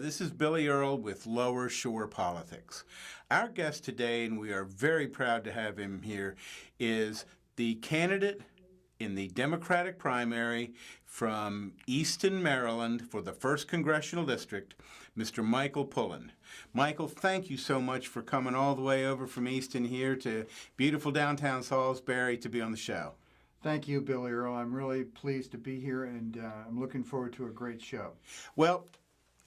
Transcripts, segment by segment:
This is Billy Earle with Lower Shore Politics. Our guest today, and we are very proud to have him here, is the candidate in the Democratic primary from Easton, Maryland for the 1st Congressional District, Mr. Michael Pullen. Michael, thank you so much for coming all the way over from Easton here to beautiful downtown Salisbury to be on the show. Thank you, Billy Earle. I'm really pleased to be here, and I'm looking forward to a great show. Well,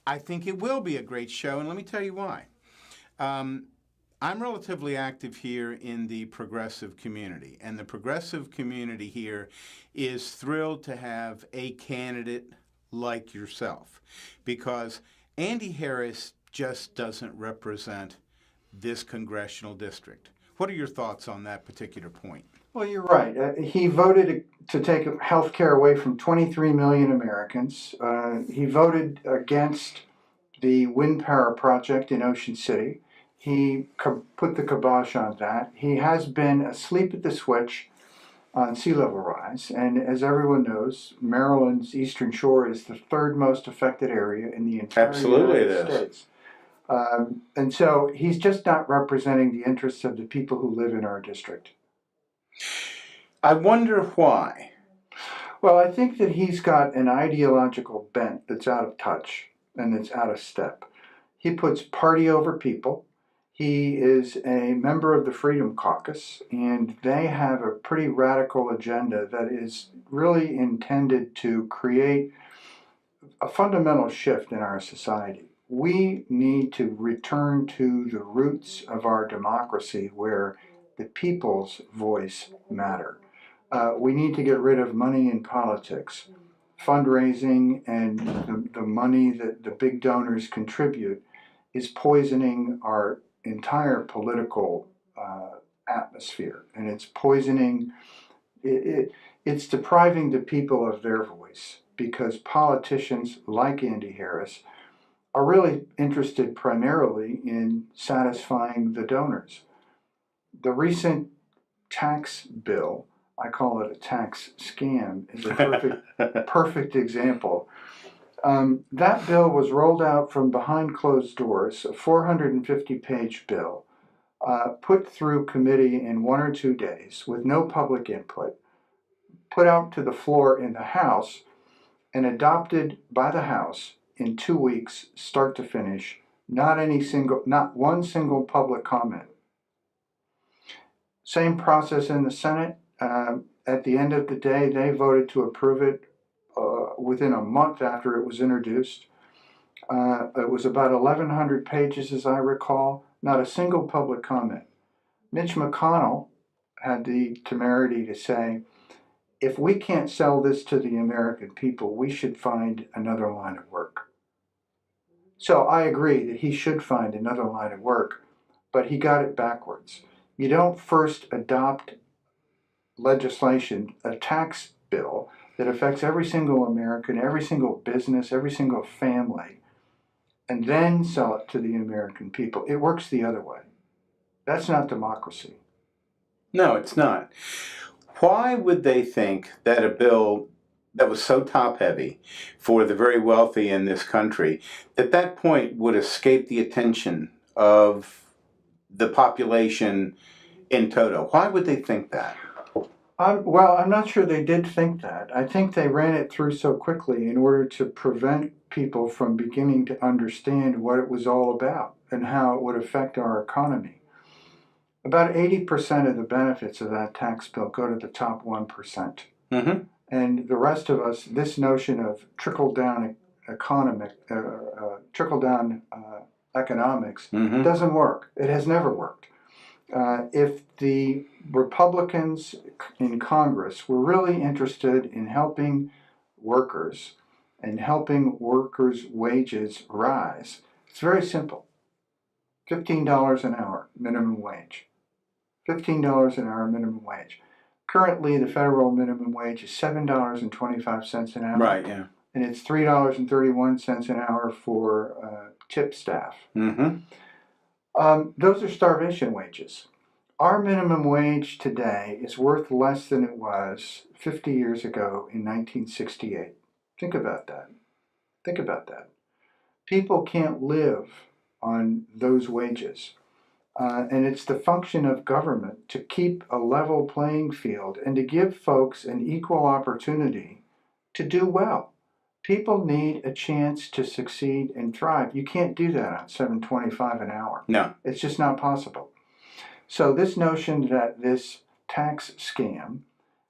I think it will be a great show, and let me tell you why. I'm relatively active here in the progressive community, and the progressive community here is thrilled to have a candidate like yourself, because Andy Harris just doesn't represent this congressional district. What are your thoughts on that particular point? Well, you're right. He voted to take health care away from 23 million Americans. He voted against the wind power project in Ocean City. He put the kibosh on that. He has been asleep at the switch on sea level rise. And as everyone knows, Maryland's Eastern Shore is the third most affected area in the entire United States. And so he's just not representing the interests of the people who live in our district. I wonder why. Well, I think that he's got an ideological bent that's out of touch and that's out of step. He puts party over people. He is a member of the Freedom Caucus, and they have a pretty radical agenda that is really intended to create a fundamental shift in our society. We need to return to the roots of our democracy where the people's voice matters. We need to get rid of money in politics. Fundraising and the money that the big donors contribute is poisoning our entire political atmosphere, and it's poisoning, it's depriving the people of their voice, because politicians like Andy Harris are really interested primarily in satisfying the donors. The recent tax bill, I call it a tax scam, is a perfect example. That bill was rolled out from behind closed doors, a 450-page bill, put through committee in 1 or 2 days with no public input, put out to the floor in the House, and adopted by the House in 2 weeks, start to finish, not one single public comment. Same process in the Senate. At the end of the day, they voted to approve it within a month after it was introduced. It was about 1,100 pages, as I recall, not a single public comment. Mitch McConnell had the temerity to say, if we can't sell this to the American people, we should find another line of work. So I agree that he should find another line of work, but he got it backwards. You don't first adopt legislation, a tax bill that affects every single American, every single business, every single family, and then sell it to the American people. It works the other way. That's not democracy. No, it's not. Why would they think that a bill that was so top-heavy for the very wealthy in this country, at that point would escape the attention of the population in toto? Why would they think that? Well, I'm not sure they did think that. I think they ran it through so quickly in order to prevent people from beginning to understand what it was all about and how it would affect our economy. About 80% of the benefits of that tax bill go to the top 1%. Mm-hmm. And the rest of us, this notion of trickle-down economics Mm-hmm. doesn't work. It has never worked. If the Republicans in Congress were really interested in helping workers and helping workers' wages rise, it's very simple. $15 an hour minimum wage. $15 an hour minimum wage. Currently, the federal minimum wage is $7.25 an hour. Right, yeah. And it's $3.31 an hour for tip staff. Mm-hmm. Those are starvation wages. Our minimum wage today is worth less than it was 50 years ago in 1968. Think about that. People can't live on those wages. And it's the function of government to keep a level playing field and to give folks an equal opportunity to do well. People need a chance to succeed and thrive. You can't do that on $7.25 an hour. No. It's just not possible. So this notion that this tax scam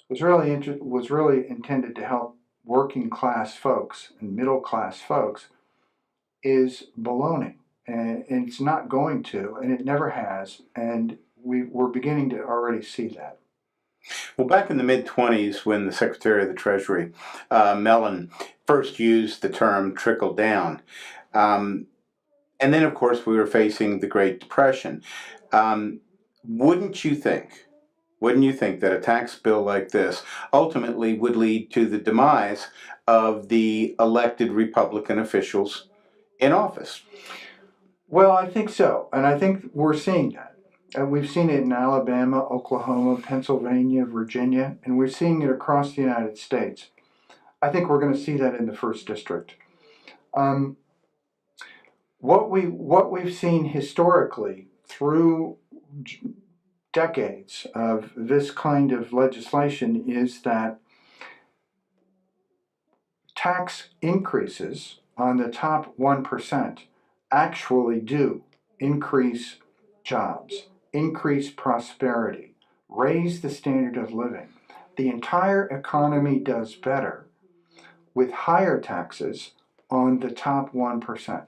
was really intended to help working class folks and middle class folks is baloney. And it's not going to, and it never has. And we're beginning to already see that. Well, back in the mid-20s, when the Secretary of the Treasury, Mellon, first used the term trickle down, and then, of course, we were facing the Great Depression. Um, wouldn't you think, wouldn't you think that a tax bill like this ultimately would lead to the demise of the elected Republican officials in office? Well, I think so. And I think we're seeing that. We've seen it in Alabama, Oklahoma, Pennsylvania, Virginia, and we're seeing it across the United States. I think we're going to see that in the first district. Um, what we've seen historically through decades of this kind of legislation is that tax increases on the top 1% actually do increase jobs, increase prosperity, raise the standard of living. The entire economy does better with higher taxes on the top 1%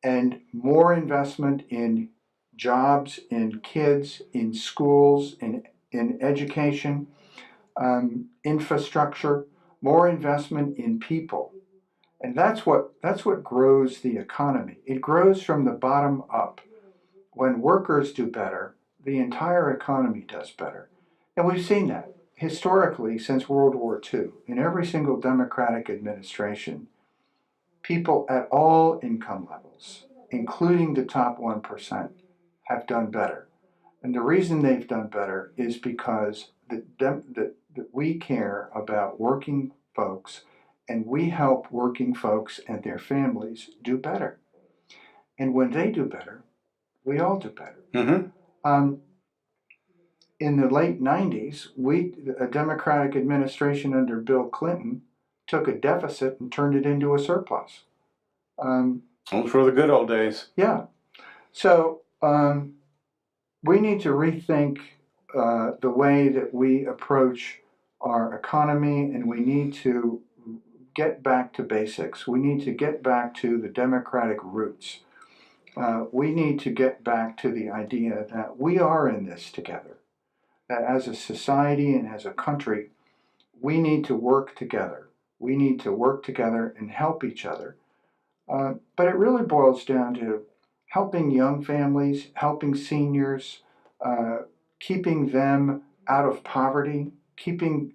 and more investment in jobs, in kids, in schools, in education, infrastructure, more investment in people. And that's what grows the economy. It grows from the bottom up. When workers do better, the entire economy does better. And we've seen that historically since World War II. In every single Democratic administration, people at all income levels, including the top 1%, have done better. And the reason they've done better is because that we care about working folks and we help working folks and their families do better. And when they do better, we all do better. Mm-hmm. In the late 90s, a Democratic administration under Bill Clinton took a deficit and turned it into a surplus. Those were the good old days. Yeah. So we need to rethink the way that we approach our economy, and we need to get back to basics. We need to get back to the democratic roots. We need to get back to the idea that we are in this together, that as a society and as a country, we need to work together. We need to work together and help each other. But it really boils down to helping young families, helping seniors, keeping them out of poverty, keeping.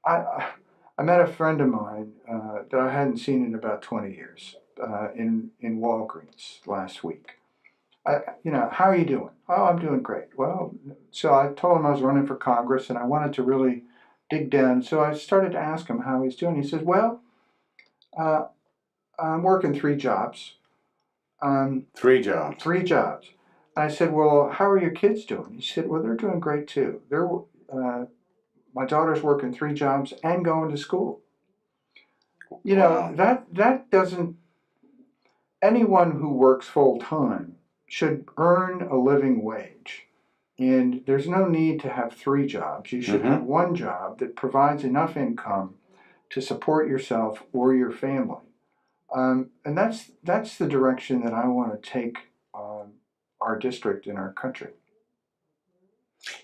I met a friend of mine that I hadn't seen in about 20 years in Walgreens last week. How are you doing? Oh, I'm doing great. Well, so I told him I was running for Congress and I wanted to really dig down. So I started to ask him how he's doing. He says, well, I'm working 3 jobs. 3 jobs. 3 jobs. I said, well, how are your kids doing? He said, well, they're doing great too. My daughter's working 3 jobs and going to school. Wow. That doesn't, anyone who works full time should earn a living wage. And there's no need to have 3 jobs. You should have one job that provides enough income to support yourself or your family. And that's the direction that I want to take our district and our country.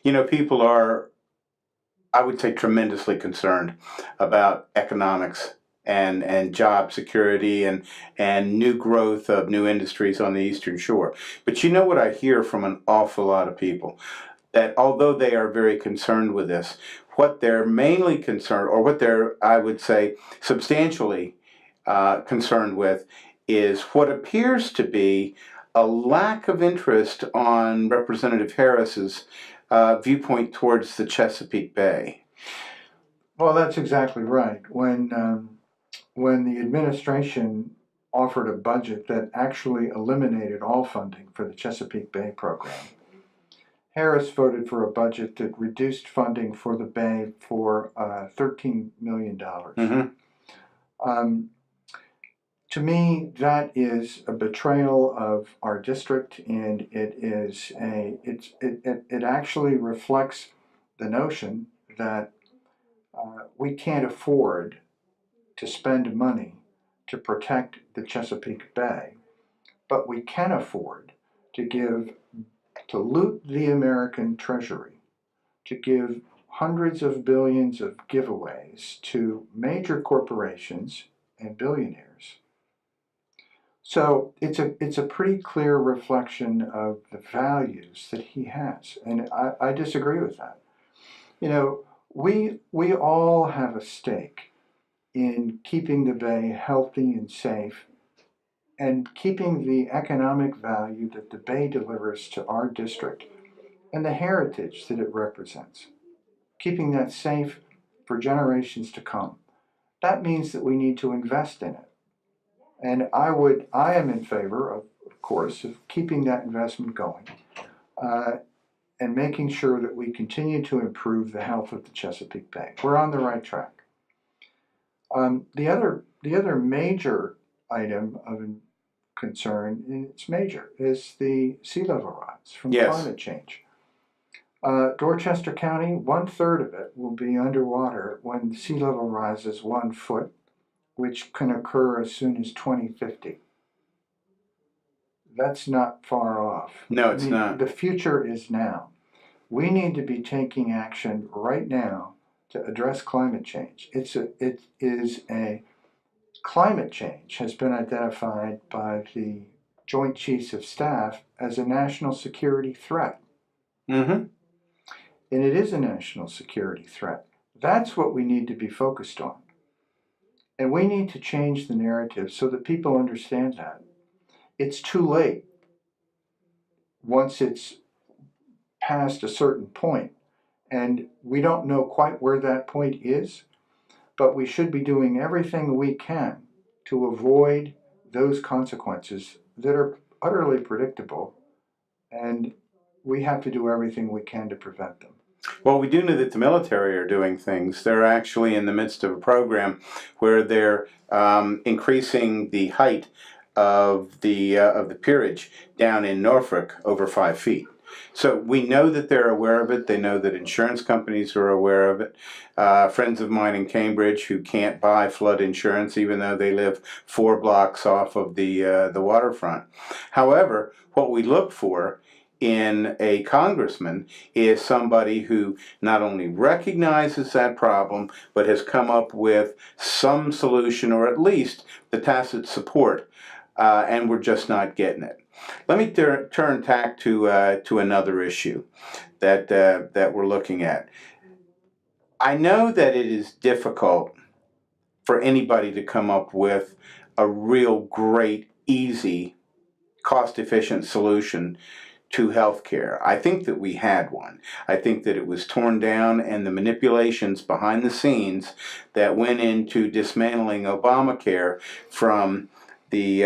People are, I would say, tremendously concerned about economics and job security and new growth of new industries on the Eastern Shore. But you know what I hear from an awful lot of people? That although they are very concerned with this, what they're mainly concerned, or what they're, I would say, substantially concerned with, is what appears to be a lack of interest on Representative Harris's viewpoint towards the Chesapeake Bay. Well, that's exactly right. When the administration offered a budget that actually eliminated all funding for the Chesapeake Bay program. Harris voted for a budget that reduced funding for the Bay for $13 million. Mm-hmm. To me, that is a betrayal of our district, and it actually reflects the notion that we can't afford to spend money to protect the Chesapeake Bay, but we can afford to loot the American treasury, to give hundreds of billions of giveaways to major corporations and billionaires. So it's a pretty clear reflection of the values that he has, and I disagree with that. You know, we all have a stake in keeping the Bay healthy and safe, and keeping the economic value that the Bay delivers to our district and the heritage that it represents, keeping that safe for generations to come. That means that we need to invest in it. And I am in favor of course, of keeping that investment going and making sure that we continue to improve the health of the Chesapeake Bay. We're on the right track. The other major item of concern, and it's major, is the sea level rise from climate change. Dorchester County, 1/3 of it will be underwater when the sea level rises 1 foot, which can occur as soon as 2050. That's not far off. No, it's not. The future is now. We need to be taking action right now to address climate change. Climate change has been identified by the Joint Chiefs of Staff as a national security threat. Mm-hmm. And it is a national security threat. That's what we need to be focused on. And we need to change the narrative so that people understand that. It's too late once it's past a certain point, and we don't know quite where that point is, but we should be doing everything we can to avoid those consequences that are utterly predictable, and we have to do everything we can to prevent them. Well, we do know that the military are doing things. They're actually in the midst of a program where they're increasing the height of the peerage down in Norfolk over 5 feet. So we know that they're aware of it. They know that insurance companies are aware of it. Friends of mine in Cambridge who can't buy flood insurance, even though they live 4 blocks off of the waterfront. However, what we look for in a congressman is somebody who not only recognizes that problem, but has come up with some solution, or at least the tacit support, and we're just not getting it. Let me turn tack to another issue that we're looking at. I know that it is difficult for anybody to come up with a real great, easy, cost-efficient solution to healthcare. I think that we had one. I think that it was torn down, and the manipulations behind the scenes that went into dismantling Obamacare, from the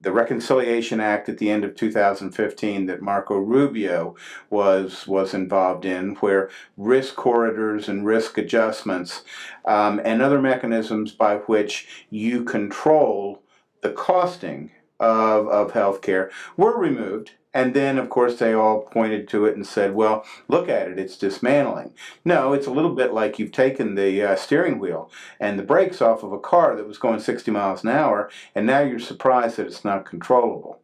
Reconciliation Act at the end of 2015 that Marco Rubio was involved in, where risk corridors and risk adjustments and other mechanisms by which you control the costing of healthcare were removed. And then, of course, they all pointed to it and said, well, look at it, it's dismantling. No, it's a little bit like you've taken the steering wheel and the brakes off of a car that was going 60 miles an hour, and now you're surprised that it's not controllable.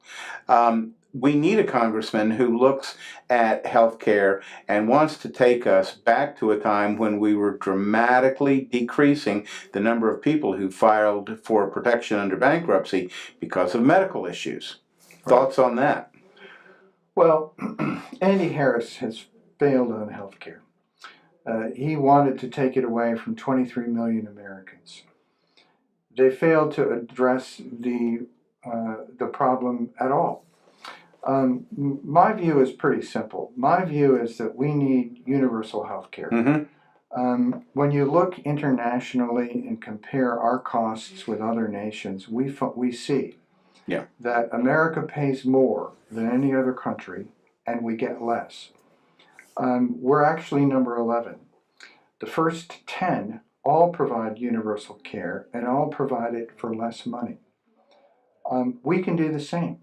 We need a congressman who looks at healthcare and wants to take us back to a time when we were dramatically decreasing the number of people who filed for protection under bankruptcy because of medical issues. Thoughts on that? Well, Andy Harris has failed on health care. He wanted to take it away from 23 million Americans. They failed to address the problem at all. My view is pretty simple. My view is that we need universal health care. Mm-hmm. When you look internationally and compare our costs with other nations, we see Yeah. that America pays more than any other country and we get less. We're actually number 11. The first 10 all provide universal care and all provide it for less money. We can do the same.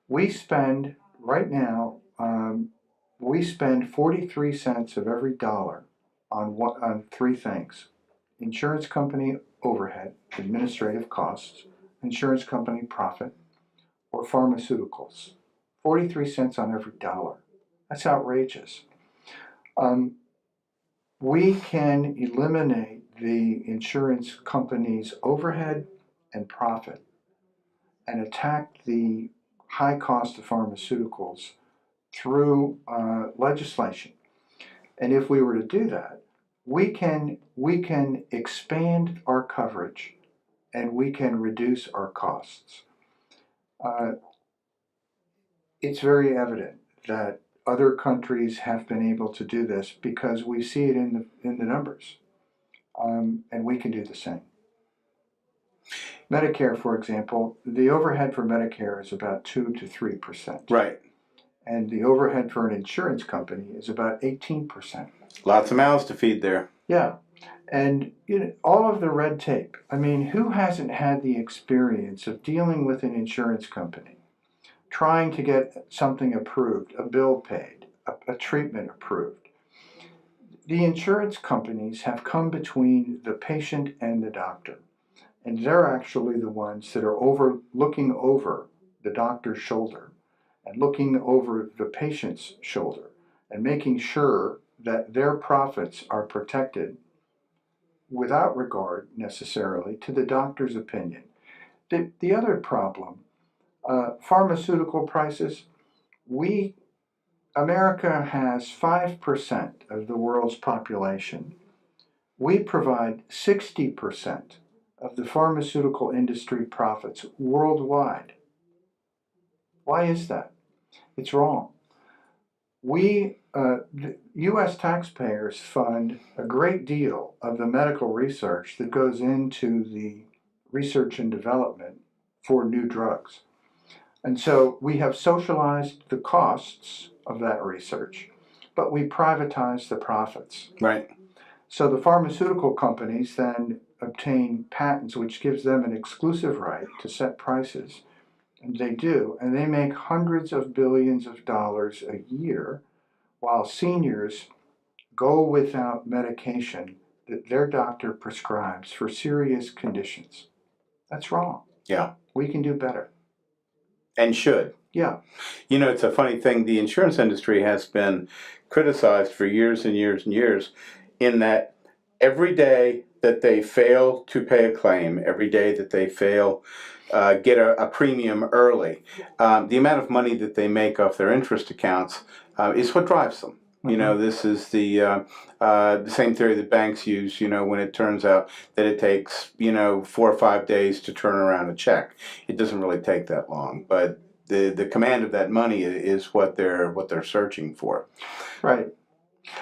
We spend, right now, we spend 43 cents of every dollar on three things: insurance company overhead, administrative costs, insurance company profit, or pharmaceuticals. 43 cents on every dollar. That's outrageous. Um, we can eliminate the insurance company's overhead and profit and attack the high cost of pharmaceuticals through legislation. And if we were to do that, we can expand our coverage and we can reduce our costs. Uh, it's very evident that other countries have been able to do this because we see it in the numbers, and we can do the same. Medicare, for example, the overhead for Medicare is about 2 to 3%, Right. and the overhead for an insurance company is about 18%. Lots of mouths to feed there. Yeah, and all of the red tape. I mean, who hasn't had the experience of dealing with an insurance company, trying to get something approved, a bill paid, a treatment approved? The insurance companies have come between the patient and the doctor, and they're actually the ones that are looking over the doctor's shoulder and looking over the patient's shoulder and making sure that their profits are protected without regard necessarily to the doctor's opinion. The other problem, pharmaceutical prices. America has 5% of the world's population. We provide 60% of the pharmaceutical industry profits worldwide. Why is that? It's wrong. The U.S. taxpayers fund a great deal of the medical research that goes into the research and development for new drugs. And so we have socialized the costs of that research, but we privatize the profits. Right. So the pharmaceutical companies then obtain patents which gives them an exclusive right to set prices. And they do, and they make hundreds of billions of dollars a year while seniors go without medication that their doctor prescribes for serious conditions. That's wrong. Yeah. We can do better. And should. Yeah. You know, it's a funny thing. The insurance industry has been criticized for years and years and years in that every day that they fail to pay a claim, every day that they fail get a premium early, the amount of money that they make off their interest accounts is what drives them. You know, this is the same theory that banks use, you know, when it turns out that it takes, 4 or 5 days to turn around a check. It doesn't really take that long, but the command of that money is what they're searching for. Right.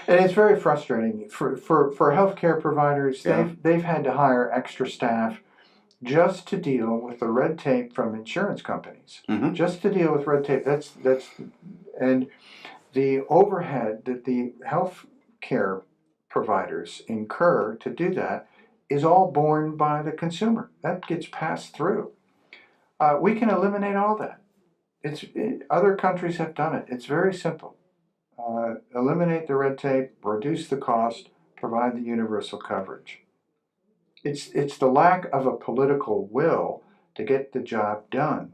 And it's very frustrating for healthcare providers. Yeah. They've had to hire extra staff just to deal with the red tape from insurance companies. Mm-hmm. Just to deal with red tape. And the overhead that the health care providers incur to do that is all borne by the consumer. That gets passed through. We can eliminate all that. Other countries have done it. It's very simple. Eliminate the red tape, reduce the cost, provide the universal coverage. It's the lack of a political will to get the job done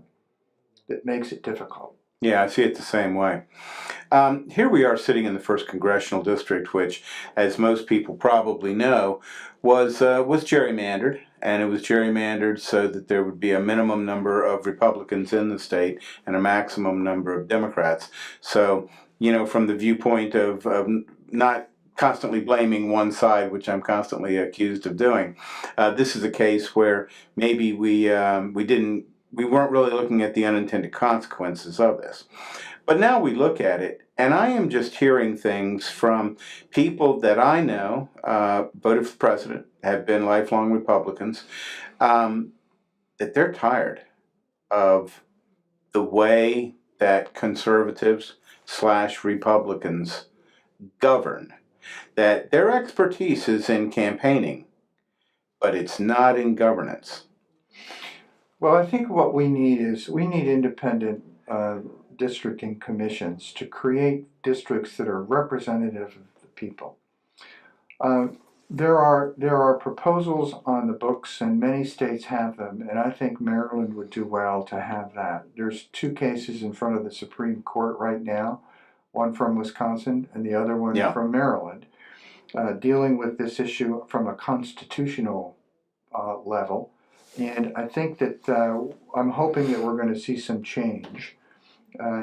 that makes it difficult. Yeah, I see it the same way. Here we are sitting in the 1st Congressional District, which, as most people probably know, was gerrymandered, and it was gerrymandered so that there would be a minimum number of Republicans in the state and a maximum number of Democrats. So, from the viewpoint of not constantly blaming one side, which I'm constantly accused of doing, this is a case where maybe we weren't really looking at the unintended consequences of this. But now we look at it, And I am just hearing things from people that I know, voted for president, have been lifelong Republicans, that they're tired of the way that conservatives slash Republicans govern. That their expertise is in campaigning, but it's not in governance. Well, I think what we need is we need independent districting commissions to create districts that are representative of the people. Uh, there are proposals on the books, and many states have them, and I think Maryland would do well to have that. There's two cases in front of the Supreme Court right now, one from Wisconsin and the other one Yeah. from Maryland, dealing with this issue from a constitutional level. And I think that I'm hoping that we're going to see some change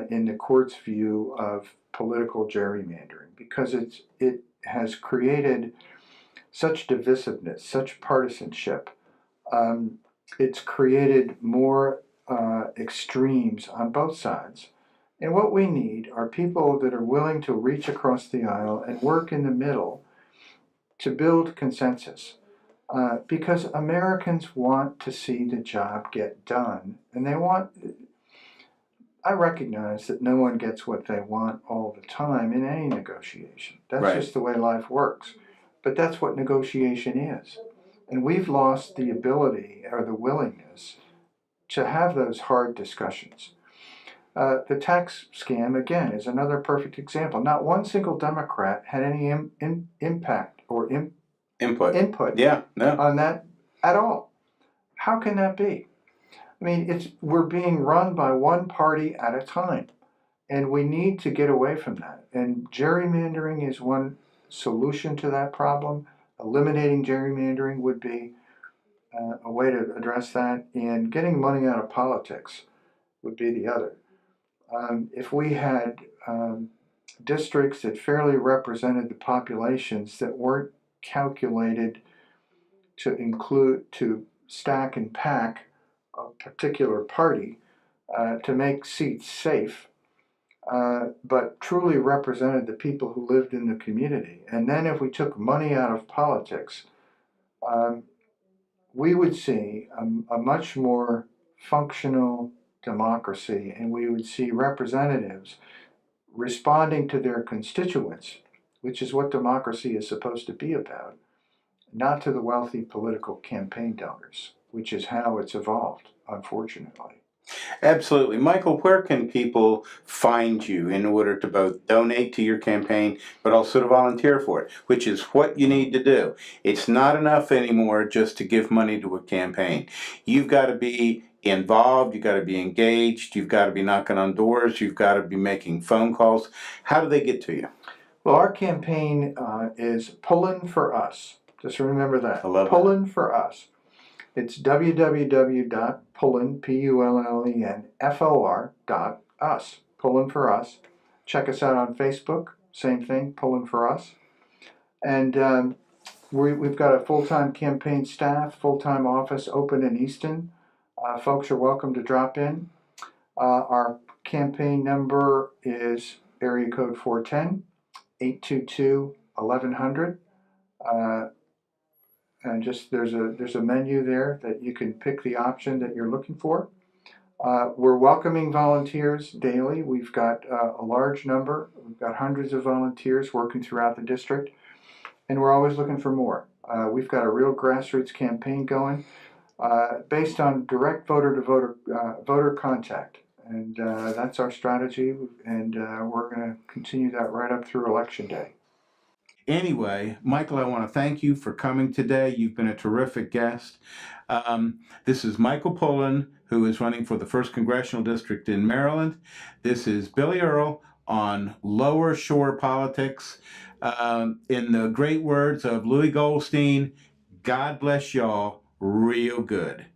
in the court's view of political gerrymandering, because it has created such divisiveness, such partisanship. It's created more extremes on both sides. And what we need are people that are willing to reach across the aisle and work in the middle to build consensus. Because Americans want to see the job get done, and I recognize that no one gets what they want all the time in any negotiation. That's Right. just the way life works. But that's what negotiation is. And we've lost the ability or the willingness to have those hard discussions. The tax scam, again, is another perfect example. Not one single Democrat had any impact or input Yeah, no. on that at all. How can that be? I mean, we're being run by one party at a time, and we need to get away from that. And gerrymandering is one solution to that problem. Eliminating gerrymandering would be a way to address that, and getting money out of politics would be the other. If we had districts that fairly represented the populations, that weren't calculated to stack and pack a particular party to make seats safe, but truly represented the people who lived in the community. And then if we took money out of politics, we would see a much more functional democracy, and we would see representatives responding to their constituents, which is what democracy is supposed to be about, not to the wealthy political campaign donors, which is how it's evolved, unfortunately. Absolutely. Michael, where can people find you in order to both donate to your campaign, but also to volunteer for it, which is what you need to do? It's not enough anymore just to give money to a campaign. You've got to be involved, you've got to be engaged, you've got to be knocking on doors, you've got to be making phone calls. How do they get to you? Well, our campaign is Pullen for Us. Just remember that. I love that. Pullen for Us. It's www.pullen, PULLENFOR.us. Pullen for Us. Check us out on Facebook. Same thing, Pullen for Us. And we've got a full-time campaign staff, full-time office open in Easton. Folks are welcome to drop in. Our campaign number is area code 410-822-1100. And just there's a menu there that you can pick the option that you're looking for. We're welcoming volunteers daily. We've got a large number. We've got hundreds of volunteers working throughout the district, and we're always looking for more. We've got a real grassroots campaign going based on direct voter contact, and that's our strategy. And we're going to continue that right up through Election Day. Anyway, Michael, I want to thank you for coming today. You've been a terrific guest. This is Michael Pullen, who is running for the 1st Congressional District in Maryland. This is Billy Earle on Lower Shore Politics. In the great words of Louis Goldstein, God bless y'all real good.